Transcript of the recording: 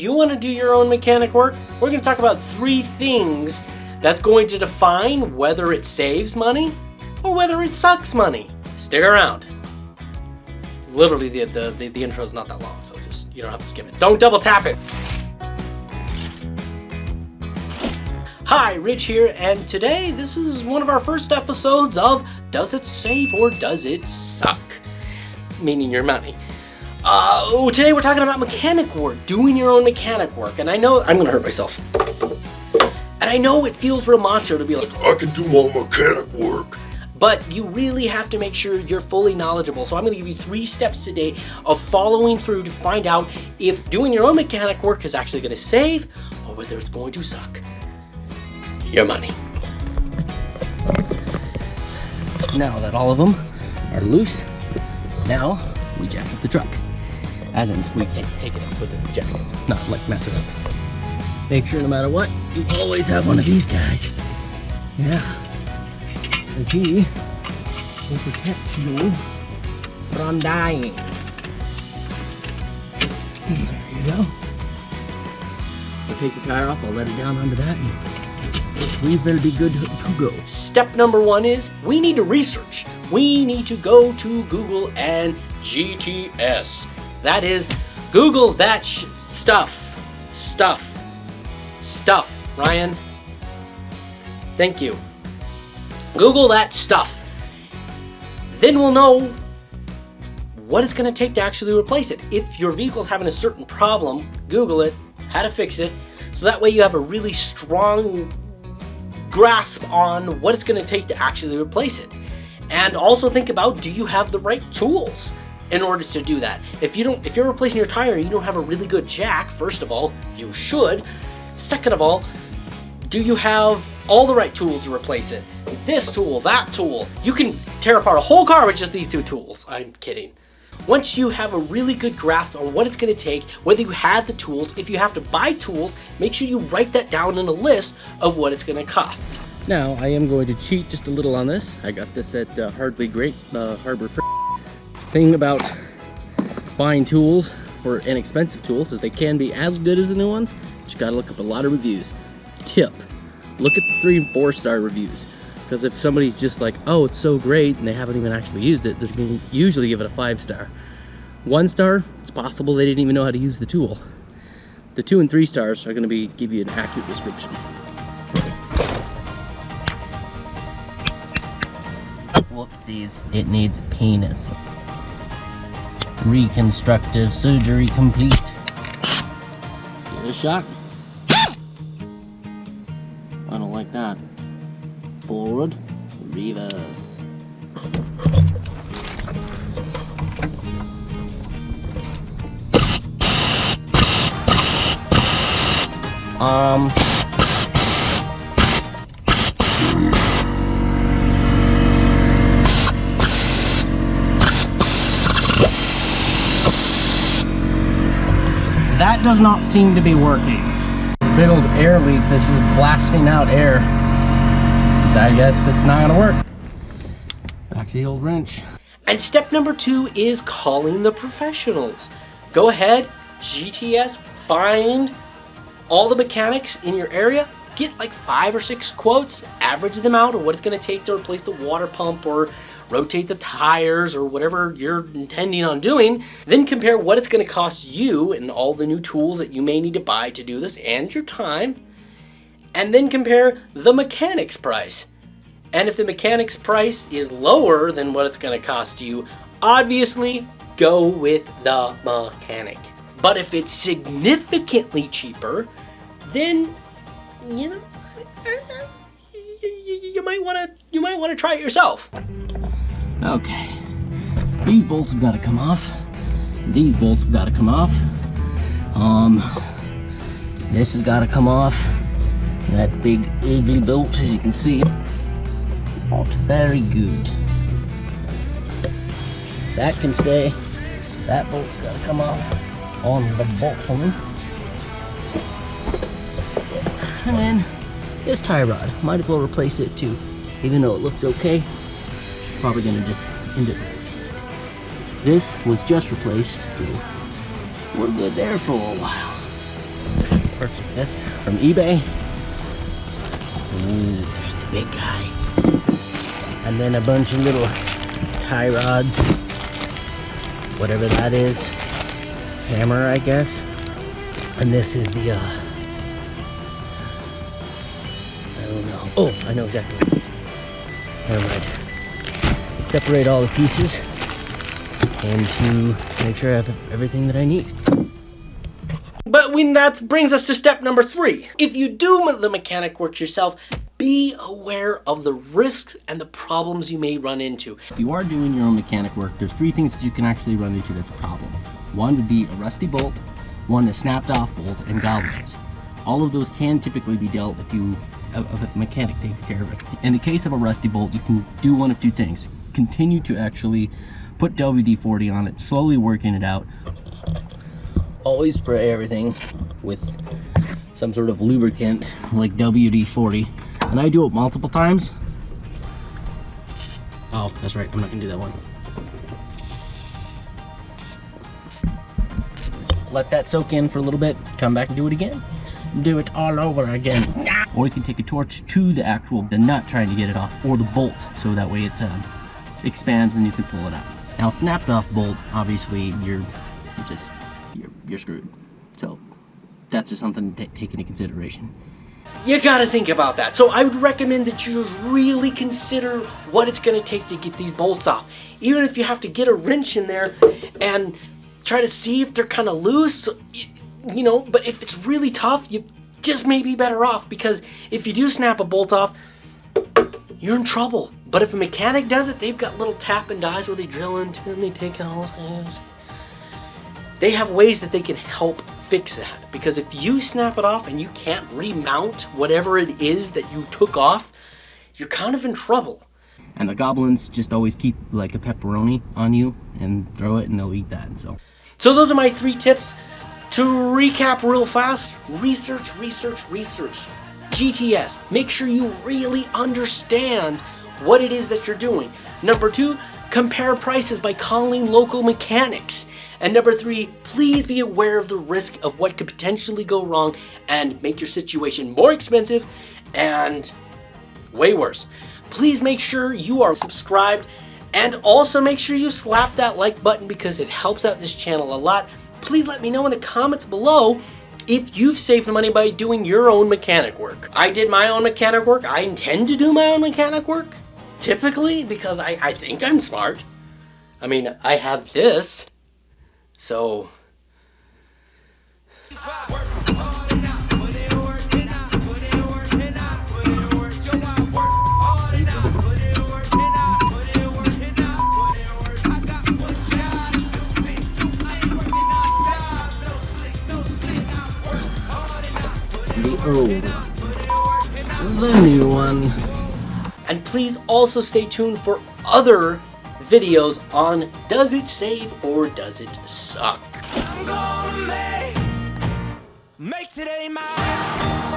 you want to do your own mechanic work, we're going to talk about 3 things that's going to define whether it saves money or whether it sucks money. Stick around. Literally, the intro is not that long, so just you don't have to skip it. Don't double tap it. Hi, Rich here, and today this is one of our first episodes of Does It Save or Does It Suck? Meaning your money. Today we're talking about mechanic work, doing your own mechanic work, and I know I'm gonna hurt myself. And I know it feels real macho to be like, I can do my mechanic work. But you really have to make sure you're fully knowledgeable. So I'm gonna give you 3 steps today of following through to find out if doing your own mechanic work is actually gonna save or whether it's going to suck your money. Now that all of them are loose, now we jack up the truck. As in, we take it up with the jack, not like mess it up. Make sure no matter what, you always have one of these guys. Yeah. And he will protect you from dying. There you go. I'll take the tire off, I'll let it down under that, and we will be good to go. Step number 1 is we need to research. We need to go to Google and GTS. That is, Google that stuff. Ryan, thank you. Google that stuff. Then we'll know what it's going to take to actually replace it. If your vehicle's having a certain problem, Google it, how to fix it, so that way you have a really strong grasp on what it's going to take to actually replace it. And also think about, do you have the right tools in order to do that? If you're replacing your tire and you don't have a really good jack, first of all, you should. Second of all, do you have all the right tools to replace it? This tool, that tool. You can tear apart a whole car with just these 2 tools. I'm kidding. Once you have a really good grasp on what it's going to take, whether you have the tools, if you have to buy tools, make sure you write that down in a list of what it's going to cost. Now, I am going to cheat just a little on this. I got this at Hardly Great, Harbor. Thing about buying tools or inexpensive tools is they can be as good as the new ones, but you got to look up a lot of reviews. Tip, look at the 3 and 4 star reviews. Because if somebody's just like, oh, it's so great, and they haven't even actually used it, they're going to usually give it a 5 star. 1 star, it's possible they didn't even know how to use the tool. The 2 and 3 stars are going to give you an accurate description. Whoopsies, it needs a penis. Reconstructive surgery complete. Let's give it a shot. I don't like that. Forward, reverse. That does not seem to be working. Big old air leak that's just blasting out air. I guess it's not gonna work. Back to the old wrench. And step number 2 is calling the professionals. Go ahead, GTS, find all the mechanics in your area, get like 5 or 6 quotes, average them out of what it's gonna take to replace the water pump or rotate the tires or whatever you're intending on doing, then compare what it's gonna cost you and all the new tools that you may need to buy to do this and your time, and then compare the mechanic's price. And if the mechanic's price is lower than what it's gonna cost you, obviously go with the mechanic. But if it's significantly cheaper, then, you know, you might wanna try it yourself. Okay, these bolts have got to come off. These bolts have got to come off. This has got to come off. That big ugly bolt, as you can see, not very good. That can stay. That bolt's got to come off on the bottom. And then this tie rod, might as well replace it too, even though it looks okay. Probably gonna just end up replacing it. This was just replaced, so we're good there for a while. This from eBay. Ooh, there's the big guy. And then a bunch of little tie rods. Whatever that is. Hammer, I guess. And this is the, I don't know. Oh, I know exactly what it is. Never mind. Separate all the pieces and to make sure I have everything that I need. But when that brings us to step number 3. If you do the mechanic work yourself, be aware of the risks and the problems you may run into. If you are doing your own mechanic work, there's 3 things that you can actually run into that's a problem. One would be a rusty bolt, one a snapped off bolt, and goblins. All of those can typically be dealt if a mechanic takes care of it. In the case of a rusty bolt, you can do one of 2 things. Continue to actually put WD-40 on it, slowly working it out. Always spray everything with some sort of lubricant like WD-40. And I do it multiple times. Oh, that's right, I'm not gonna do that one. Let that soak in for a little bit, come back and do it again. Do it all over again. Or you can take a torch to the nut trying to get it off, or the bolt, so that way it expands and you can pull it out. Now, snapped off bolt, obviously you're screwed. So that's just something to take into consideration. You gotta think about that. So I would recommend that you really consider what it's gonna take to get these bolts off. Even if you have to get a wrench in there and try to see if they're kind of loose, you know, but if it's really tough, you just may be better off, because if you do snap a bolt off, you're in trouble. But if a mechanic does it, they've got little tap and dies where they drill into and they take it all. They have ways that they can help fix that, because if you snap it off and you can't remount whatever it is that you took off, you're kind of in trouble. And the goblins just always keep like a pepperoni on you and throw it and they'll eat that. So those are my 3 tips. To recap real fast: research. GTS, make sure you really understand what it is that you're doing. Number 2, compare prices by calling local mechanics. And number 3, please be aware of the risk of what could potentially go wrong and make your situation more expensive and way worse. Please make sure you are subscribed, and also make sure you slap that like button because it helps out this channel a lot. Please let me know in the comments below if you've saved money by doing your own mechanic work. I did my own mechanic work. I intend to do my own mechanic work, typically, because I think I'm smart. I mean, I have this, so... The new one. And please also stay tuned for other videos on does it save or does it suck? I'm gonna make today mine.